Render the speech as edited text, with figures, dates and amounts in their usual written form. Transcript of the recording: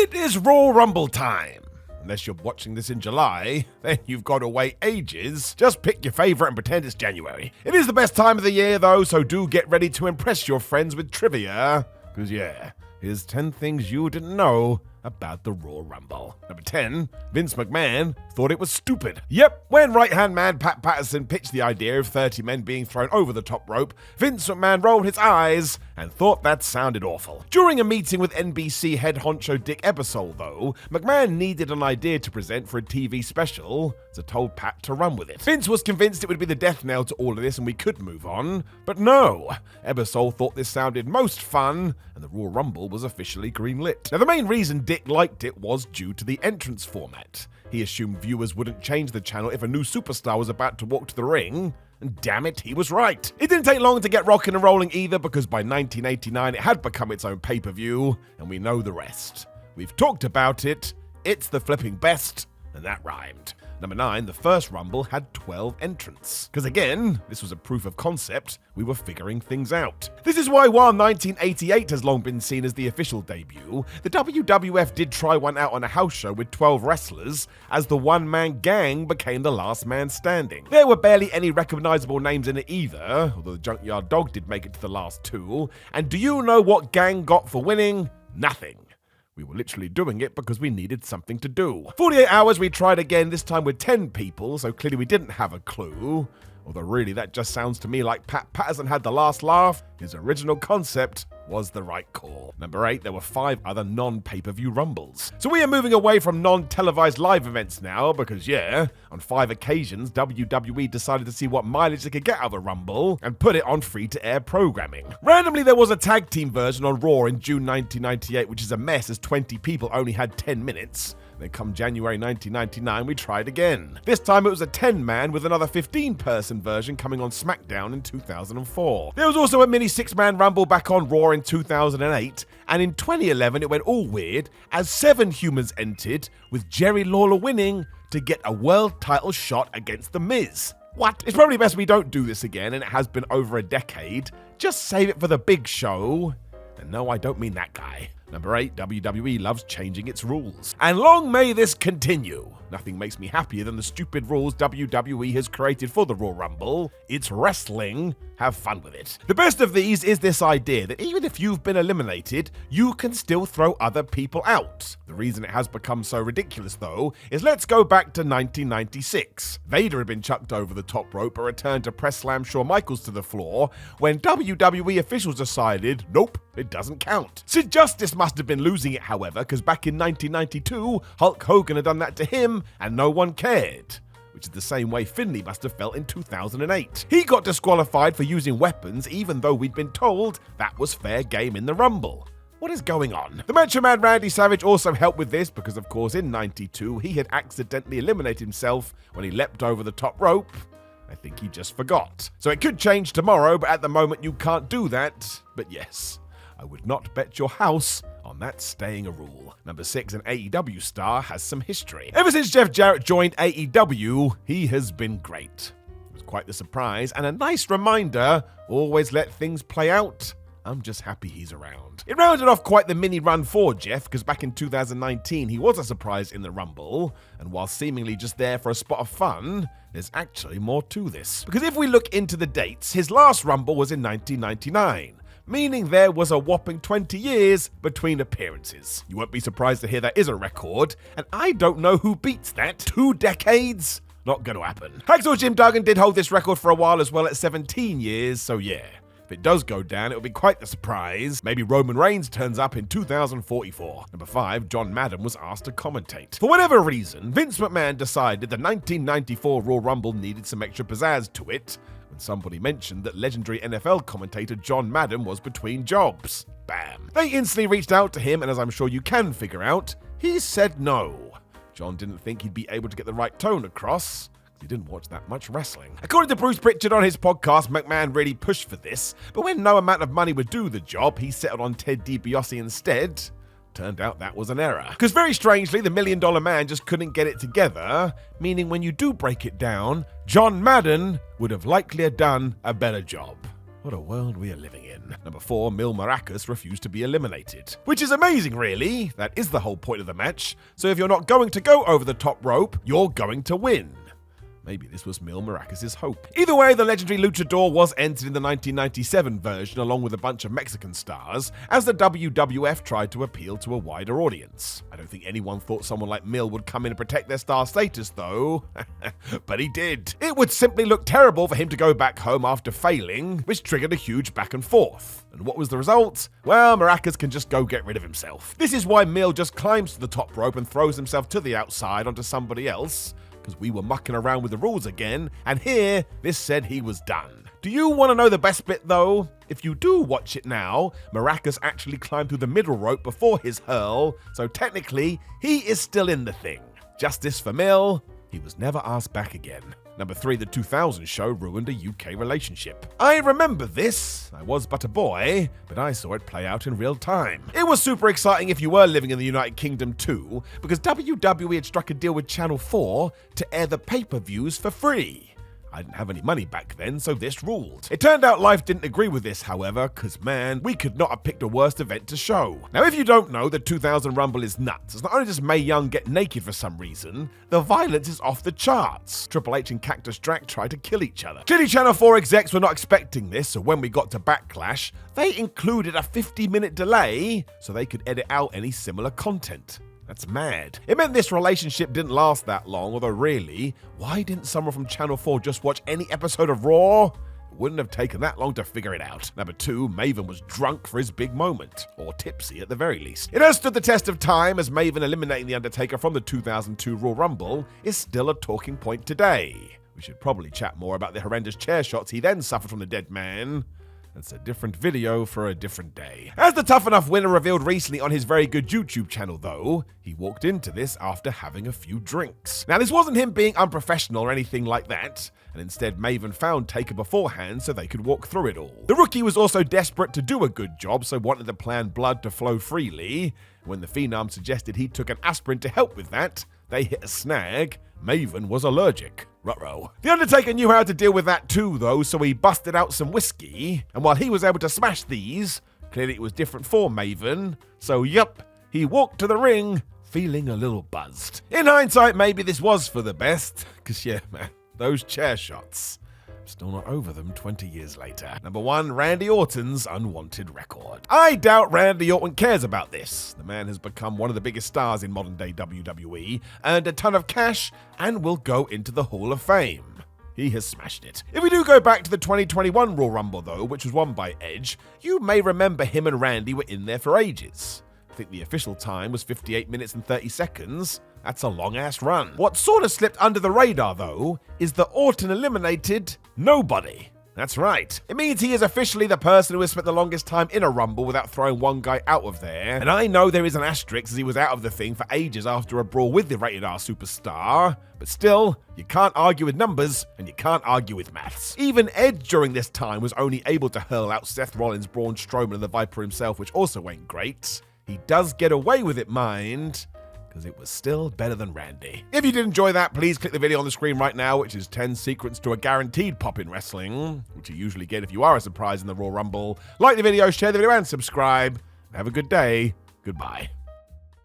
It is Royal Rumble time. Unless you're watching this in July, then you've got to wait ages. Just pick your favourite and pretend it's January. It is the best time of the year though, so do get ready to impress your friends with trivia. Because yeah, here's 10 things you didn't know about the Royal Rumble. Number 10, Vince McMahon thought it was stupid. Yep, when right-hand man Pat Patterson pitched the idea of 30 men being thrown over the top rope, Vince McMahon rolled his eyes and thought that sounded awful. During a meeting with NBC head honcho Dick Ebersol, though, McMahon needed an idea to present for a TV special, so told Pat to run with it. Vince was convinced it would be the death knell to all of this and we could move on, but no. Ebersol thought this sounded most fun, and the Royal Rumble was officially greenlit. Now, the main reason Dick liked it was due to the entrance format. He assumed viewers wouldn't change the channel if a new superstar was about to walk to the ring, and damn it, he was right. It didn't take long to get rocking and rolling either, because by 1989 it had become its own pay-per-view, and we know the rest. We've talked about it, it's the flipping best, and that rhymed. Number 9, the first Rumble had 12 entrants. Because again, this was a proof of concept, we were figuring things out. This is why while 1988 has long been seen as the official debut, the WWF did try one out on a house show with 12 wrestlers, as the one-man gang became the last man standing. There were barely any recognizable names in it either, although the Junkyard Dog did make it to the last 2, and do you know what gang got for winning? Nothing. We were literally doing it because we needed something to do. 48 hours we tried again, this time with 10 people, so clearly we didn't have a clue. Although really that just sounds to me like Pat Patterson had the last laugh. His original concept was the right call. Number 8, there were 5 other non-pay-per-view Rumbles. So we are moving away from non-televised live events now because yeah, on 5 occasions WWE decided to see what mileage they could get out of a Rumble and put it on free-to-air programming. Randomly there was a tag team version on Raw in June 1998, which is a mess as 20 people only had 10 minutes. Then come January 1999, we tried again. This time it was a 10-man with another 15-person version coming on SmackDown in 2004. There was also a mini 6-man Rumble back on Raw in 2008, and in 2011 it went all weird as 7 humans entered, with Jerry Lawler winning to get a world title shot against The Miz. What? It's probably best we don't do this again, and it has been over a decade. Just save it for the big show. And no, I don't mean that guy. Number 8, WWE loves changing its rules. And long may this continue. Nothing makes me happier than the stupid rules WWE has created for the Royal Rumble. It's wrestling. Have fun with it. The best of these is this idea that even if you've been eliminated, you can still throw other people out. The reason it has become so ridiculous, though, is let's go back to 1996. Vader had been chucked over the top rope but returned to press slam Shawn Michaels to the floor when WWE officials decided, nope, it doesn't count. Sid Justice must have been losing it, however, because back in 1992, Hulk Hogan had done that to him and no one cared. Which is the same way Finlay must have felt in 2008. He got disqualified for using weapons even though we'd been told that was fair game in the Rumble. What is going on? The Macho Man Randy Savage also helped with this because of course in 92 he had accidentally eliminated himself when he leapt over the top rope. I think he just forgot. So it could change tomorrow, but at the moment you can't do that. But yes, I would not bet your house on that staying a rule. Number 6, an AEW star has some history. Ever since Jeff Jarrett joined AEW, he has been great. It was quite the surprise and a nice reminder, always let things play out. I'm just happy he's around. It rounded off quite the mini run for Jeff, because back in 2019 he was a surprise in the Rumble, and while seemingly just there for a spot of fun, there's actually more to this. Because if we look into the dates, his last Rumble was in 1999. Meaning there was a whopping 20 years between appearances. You won't be surprised to hear that is a record, and I don't know who beats that. 2 decades? Not gonna happen. Hacksaw Jim Duggan did hold this record for a while as well at 17 years, so yeah. If it does go down, it'll be quite the surprise. Maybe Roman Reigns turns up in 2044. Number 5, John Madden was asked to commentate. For whatever reason, Vince McMahon decided the 1994 Royal Rumble needed some extra pizzazz to it, when somebody mentioned that legendary NFL commentator John Madden was between jobs. Bam. They instantly reached out to him, and as I'm sure you can figure out, he said no. John didn't think he'd be able to get the right tone across. He didn't watch that much wrestling. According to Bruce Pritchard on his podcast, McMahon really pushed for this, but when no amount of money would do the job, he settled on Ted DiBiase instead. Turned out that was an error. Because very strangely, the $1 Million Man just couldn't get it together, meaning when you do break it down, John Madden would have likely done a better job. What a world we are living in. Number 4, Maracus refused to be eliminated. Which is amazing, really. That is the whole point of the match. So if you're not going to go over the top rope, you're going to win. Maybe this was Maracus' hope. Either way, the legendary luchador was entered in the 1997 version along with a bunch of Mexican stars, as the WWF tried to appeal to a wider audience. I don't think anyone thought someone like Mil would come in and protect their star status, though. But he did. It would simply look terrible for him to go back home after failing, which triggered a huge back and forth. And what was the result? Well, Maracus can just go get rid of himself. This is why Mil just climbs to the top rope and throws himself to the outside onto somebody else, because we were mucking around with the rules again, and here, this said he was done. Do you want to know the best bit, though? If you do watch it now, Maracus actually climbed through the middle rope before his hurl, so technically, he is still in the thing. Justice for Mil, he was never asked back again. Number 3, the 2000 show ruined a UK relationship. I remember this. I was but a boy, but I saw it play out in real time. It was super exciting if you were living in the United Kingdom too, because WWE had struck a deal with Channel 4 to air the pay-per-views for free. I didn't have any money back then, so this ruled. It turned out life didn't agree with this, however, because man, we could not have picked a worse event to show. Now, if you don't know, the 2000 Rumble is nuts. It's not only does Mae Young get naked for some reason, the violence is off the charts. Triple H and Cactus Jack try to kill each other. Clearly, Channel 4 execs were not expecting this, so when we got to Backlash, they included a 50-minute delay so they could edit out any similar content. That's mad. It meant this relationship didn't last that long, although really, why didn't someone from Channel 4 just watch any episode of Raw? It wouldn't have taken that long to figure it out. Number 2, Maven was drunk for his big moment, or tipsy at the very least. It has stood the test of time, as Maven eliminating The Undertaker from the 2002 Royal Rumble is still a talking point today. We should probably chat more about the horrendous chair shots he then suffered from the dead man. That's a different video for a different day. As the Tough Enough winner revealed recently on his very good YouTube channel, though, he walked into this after having a few drinks. Now, this wasn't him being unprofessional or anything like that, and instead Maven found Taker beforehand so they could walk through it all. The rookie was also desperate to do a good job, so wanted the planned blood to flow freely. When the Phenom suggested he took an aspirin to help with that, they hit a snag. Maven was allergic. Ruh-roh. The Undertaker knew how to deal with that too, though, so he busted out some whiskey, and while he was able to smash these, clearly it was different for Maven, so yup, he walked to the ring feeling a little buzzed. In hindsight, maybe this was for the best, because yeah, man, those chair shots. Still not over them 20 years later. Number 1, Randy Orton's Unwanted record. I doubt Randy Orton cares about this. The man has become one of the biggest stars in modern day WWE, earned a ton of cash, and will go into the Hall of Fame. He has smashed it. If we do go back to the 2021 Royal Rumble though, which was won by Edge, you may remember him and Randy were in there for ages. I think the official time was 58 minutes and 30 seconds. That's a long-ass run. What sort of slipped under the radar, though, is that Orton eliminated nobody. That's right. It means he is officially the person who has spent the longest time in a Rumble without throwing one guy out of there. And I know there is an asterisk as he was out of the thing for ages after a brawl with the Rated R superstar. But still, you can't argue with numbers, and you can't argue with maths. Even Edge during this time was only able to hurl out Seth Rollins, Braun Strowman, and the Viper himself, which also ain't great. He does get away with it, mind, because it was still better than Randy. If you did enjoy that, please click the video on the screen right now, which is 10 secrets to a guaranteed pop in wrestling, which you usually get if you are a surprise in the Royal Rumble. Like the video, share the video, and subscribe. Have a good day. Goodbye.